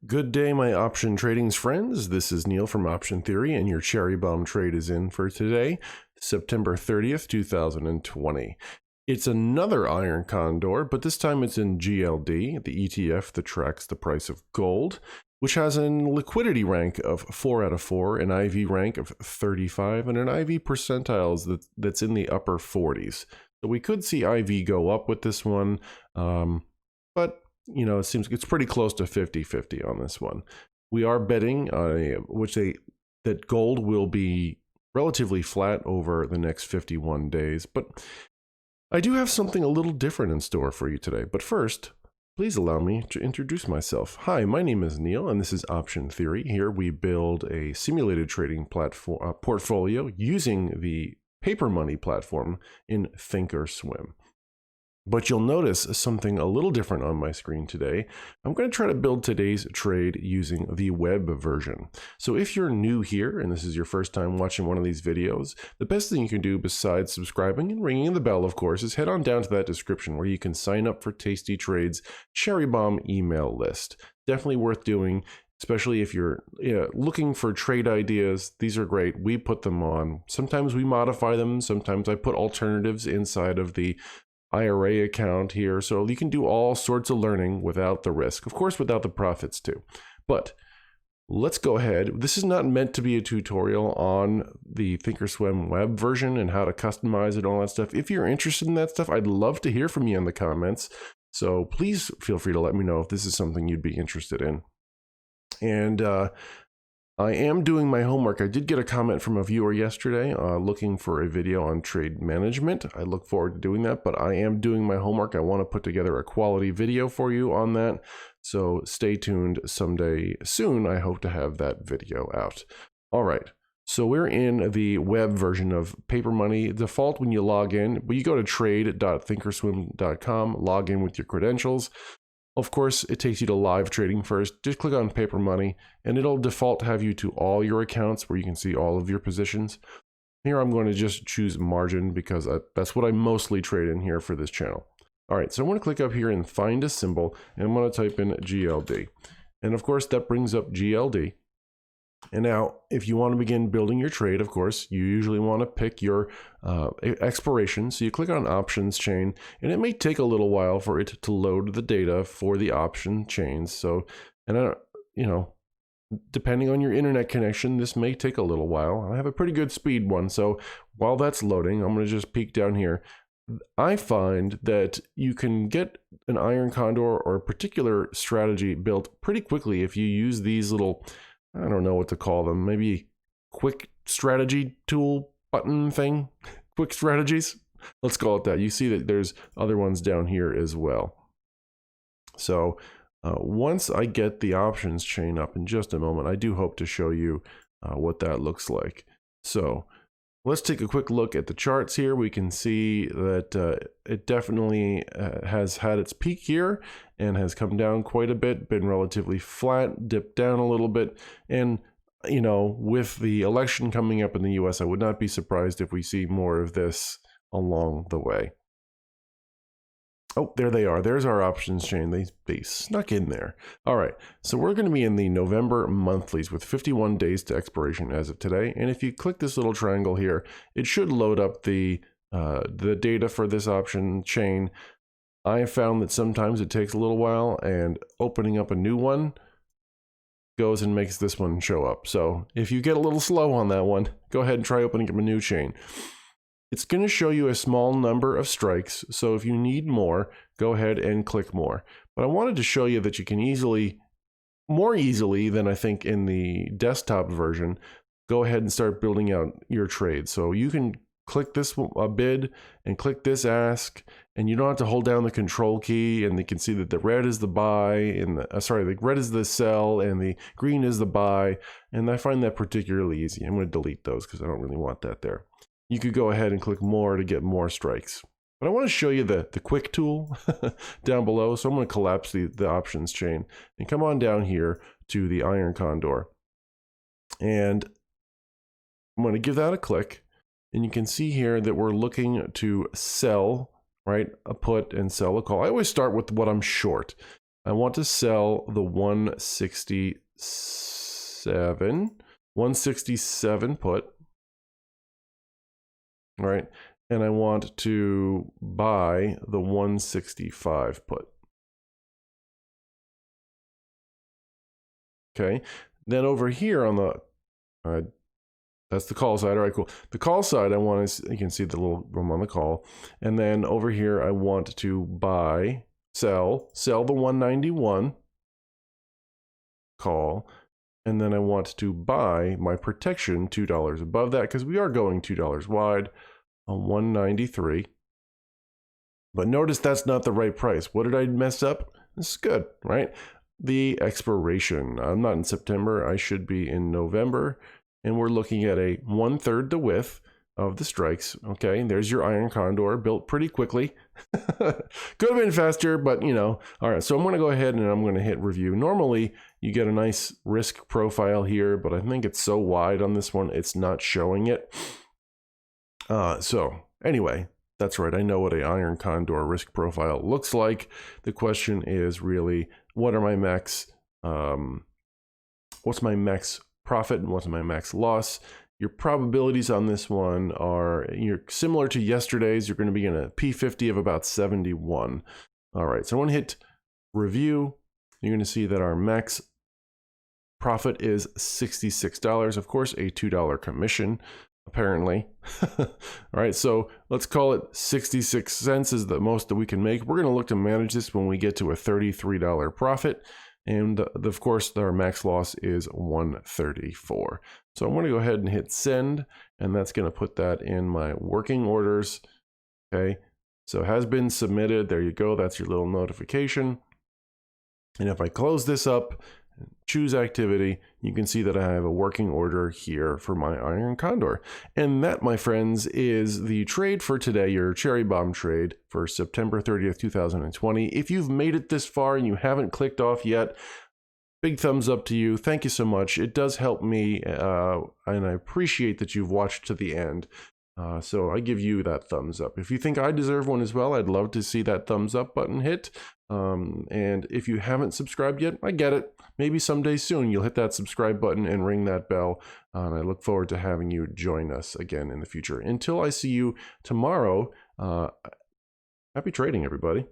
Good day, my option trading's friends. This is Neil from Option Theory, and your cherry bomb trade is in for today, September 30th, 2020. It's another iron condor, but this time it's in GLD, the ETF that tracks the price of gold, which has a liquidity rank of 4 out of 4, an IV rank of 35, and an IV percentiles that's in the upper 40s. So we could see IV go up with this one, but you know, it seems it's pretty close to 50-50 on this one. We are betting that gold will be relatively flat over the next 51 days, but I do have something a little different in store for you today. But first, please allow me to introduce myself. Hi, my name is Neil, and this is Option Theory. Here we build a simulated trading platform portfolio using the paper money platform in ThinkOrSwim. But you'll notice something a little different on my screen today. I'm going to try to build today's trade using the web version. So if you're new here and this is your first time watching one of these videos, the best thing you can do besides subscribing and ringing the bell, of course, is head on down to that description where you can sign up for Tasty Trade's Cherry Bomb email list. Definitely worth doing, especially if you're looking for trade ideas. These are great. We put them on. Sometimes we modify them. Sometimes I put alternatives inside of the IRA account here, so you can do all sorts of learning without the risk, of course without the profits too. But let's go ahead. This is not meant to be a tutorial on the ThinkOrSwim web version and how to customize it and all that stuff. If you're interested in that stuff, I'd love to hear from you in the comments, so please feel free to let me know if this is something you'd be interested in. And I am doing my homework. I did get a comment from a viewer yesterday looking for a video on trade management. I look forward to doing that, but I am doing my homework. I want to put together a quality video for you on that. So stay tuned. Someday soon, I hope to have that video out. All right. So we're in the web version of paper money. Default when you log in, but you go to trade.thinkorswim.com, log in with your credentials. Of course, it takes you to live trading first. Just click on paper money and it'll default have you to all your accounts where you can see all of your positions. Here I'm going to just choose margin because that's what I mostly trade in here for this channel. All right, so I'm going to click up here and find a symbol and I'm going to type in GLD. And of course that brings up GLD. And now, if you want to begin building your trade, of course, you usually want to pick your expiration. So you click on options chain, and it may take a little while for it to load the data for the option chains. So, and depending on your internet connection, this may take a little while. I have a pretty good speed one. So while that's loading, I'm going to just peek down here. I find that you can get an iron condor or a particular strategy built pretty quickly if you use these little, I don't know what to call them, maybe quick strategy tool button thing, quick strategies. Let's call it that. You see that there's other ones down here as well. So once I get the options chain up in just a moment, I do hope to show you what that looks like. So let's take a quick look at the charts here. We can see that it definitely has had its peak here and has come down quite a bit, been relatively flat, dipped down a little bit. And, you know, with the election coming up in the US, I would not be surprised if we see more of this along the way. Oh, there they are. There's our options chain. They snuck in there. All right, so we're going to be in the November monthlies with 51 days to expiration as of today. And if you click this little triangle here, it should load up the data for this option chain. I have found that sometimes it takes a little while, and opening up a new one goes and makes this one show up. So if you get a little slow on that one, go ahead and try opening up a new chain. It's going to show you a small number of strikes, so if you need more, go ahead and click more. But I wanted to show you that you can more easily than I think in the desktop version, go ahead and start building out your trade. So you can click this bid and click this ask, and you don't have to hold down the control key, and you can see that the red is the buy, and the red is the sell, and the green is the buy, and I find that particularly easy. I'm going to delete those because I don't really want that there. You could go ahead and click more to get more strikes. But I want to show you the quick tool down below. So I'm going to collapse the options chain and come on down here to the iron condor. And I'm going to give that a click. And you can see here that we're looking to sell, right? A put and sell a call. I always start with what I'm short. I want to sell the 167 put, all right? And I want to buy the 165 put. Okay, then over here on the, that's the call side. All right, cool. The call side, I want to, you can see the little room on the call. And then over here, I want to buy, sell the 191 call. And then I want to buy my protection $2 above that, because we are going $2 wide on 193. But notice that's not the right price. What did I mess up? This is good, right? The expiration. I'm not in September. I should be in November. And we're looking at a 1/3 the width of the strikes. Okay, there's your Iron Condor, built pretty quickly. Could have been faster, but you know. All right, so I'm going to go ahead and I'm going to hit review. Normally, you get a nice risk profile here, but I think it's so wide on this one, it's not showing it. So anyway, that's right. I know what an Iron Condor risk profile looks like. The question is really, what are my max? What's my max profit and what's my max loss? Your probabilities on this one are, you're similar to yesterday's. You're going to be in a P50 of about 71. All right, so I want to hit review. You're going to see that our max profit is $66. Of course, a $2 commission, apparently. All right, so let's call it 66 cents is the most that we can make. We're going to look to manage this when we get to a $33 profit. And of course, our max loss is 134. So I'm going to go ahead and hit send, and that's going to put that in my working orders. Okay, so it has been submitted. There you go. That's your little notification. And if I close this up, choose activity, you can see that I have a working order here for my Iron Condor. And that, my friends, is the trade for today, your cherry bomb trade for September 30th, 2020. If you've made it this far and you haven't clicked off yet, big thumbs up to you. Thank you so much. It does help me, and I appreciate that you've watched to the end. So I give you that thumbs up. If you think I deserve one as well, I'd love to see that thumbs up button hit. And if you haven't subscribed yet, I get it. Maybe someday soon you'll hit that subscribe button and ring that bell. And I look forward to having you join us again in the future. Until I see you tomorrow, happy trading, everybody.